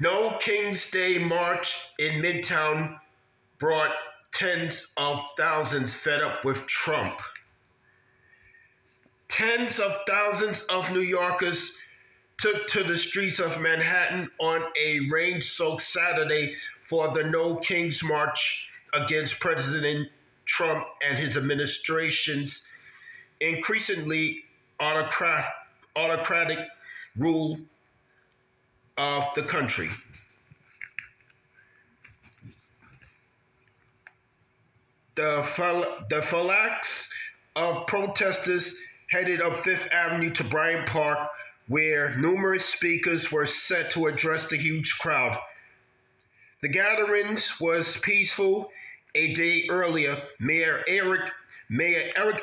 No King's Day march in Midtown brought tens of thousands fed up with Trump. Tens of thousands of New Yorkers took to the streets of Manhattan on a rain-soaked Saturday for the No Kings March against President Trump and his administration's increasingly autocratic rule of the country. The phalanx of protesters headed up Fifth Avenue to Bryant Park, where numerous speakers were set to address the huge crowd. The gathering was peaceful. A day earlier, Mayor Eric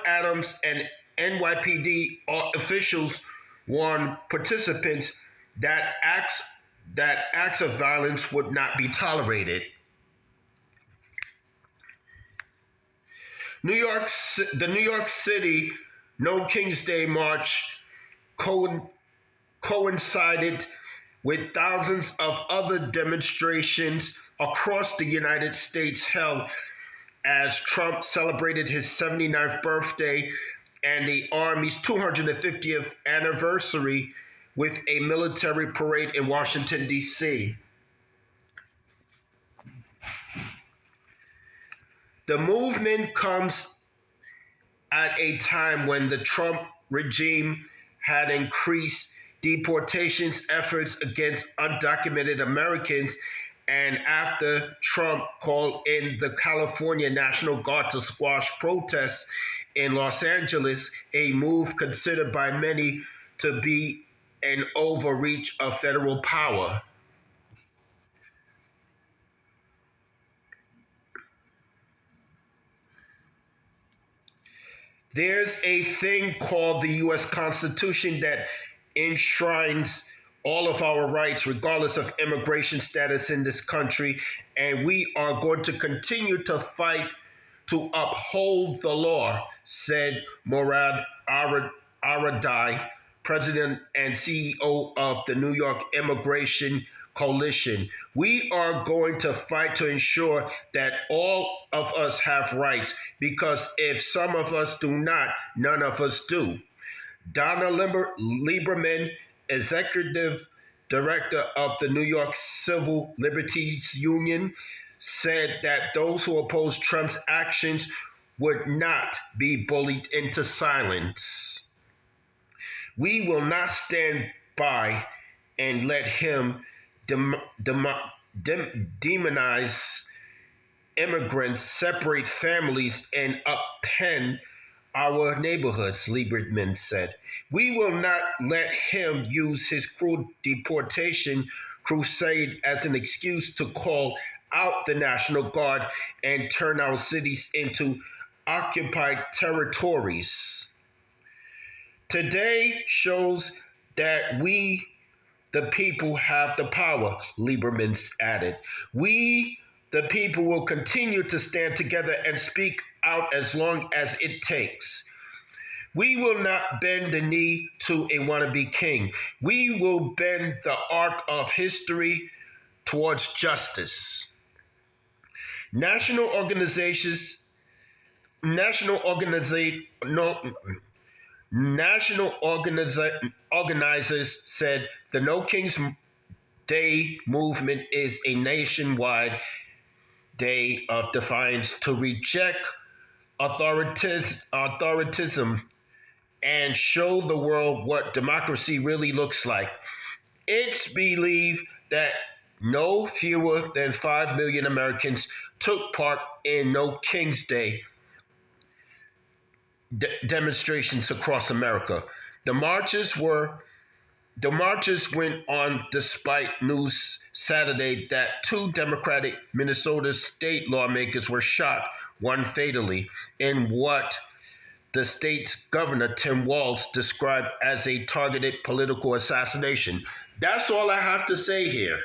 Adams and NYPD officials warned participants that acts of violence would not be tolerated. The New York City No King's Day March coincided with thousands of other demonstrations across the United States held as Trump celebrated his 79th birthday and the Army's 250th anniversary with a military parade in Washington, D.C. The movement comes at a time when the Trump regime had increased deportations efforts against undocumented Americans, and after Trump called in the California National Guard to squash protests in Los Angeles, a move considered by many to be an overreach of federal power. There's a thing called the U.S. Constitution that enshrines all of our rights, regardless of immigration status in this country, and we are going to continue to fight to uphold the law, said Murad Aradai, president and CEO of the New York Immigration Coalition. We are going to fight to ensure that all of us have rights, because if some of us do not, none of us do. Donna Lieberman, executive director of the New York Civil Liberties Union, said that those who oppose Trump's actions would not be bullied into silence. We will not stand by and let him demonize immigrants, separate families, and upend our neighborhoods, Lieberman said. We will not let him use his cruel deportation crusade as an excuse to call out the National Guard and turn our cities into occupied territories. Today shows that we, the people, have the power, Lieberman added. We, the people, will continue to stand together and speak out as long as it takes. We will not bend the knee to a wannabe king. We will bend the arc of history towards justice. National organizers said the No King's Day movement is a nationwide day of defiance to reject authoritism and show the world what democracy really looks like. It's believed that no fewer than 5 million Americans took part in No King's Day demonstrations across America. The marches went on despite news Saturday that 2 Democratic Minnesota state lawmakers were shot, one fatally, in what the state's governor, Tim Walz, described as a targeted political assassination. That's all I have to say here.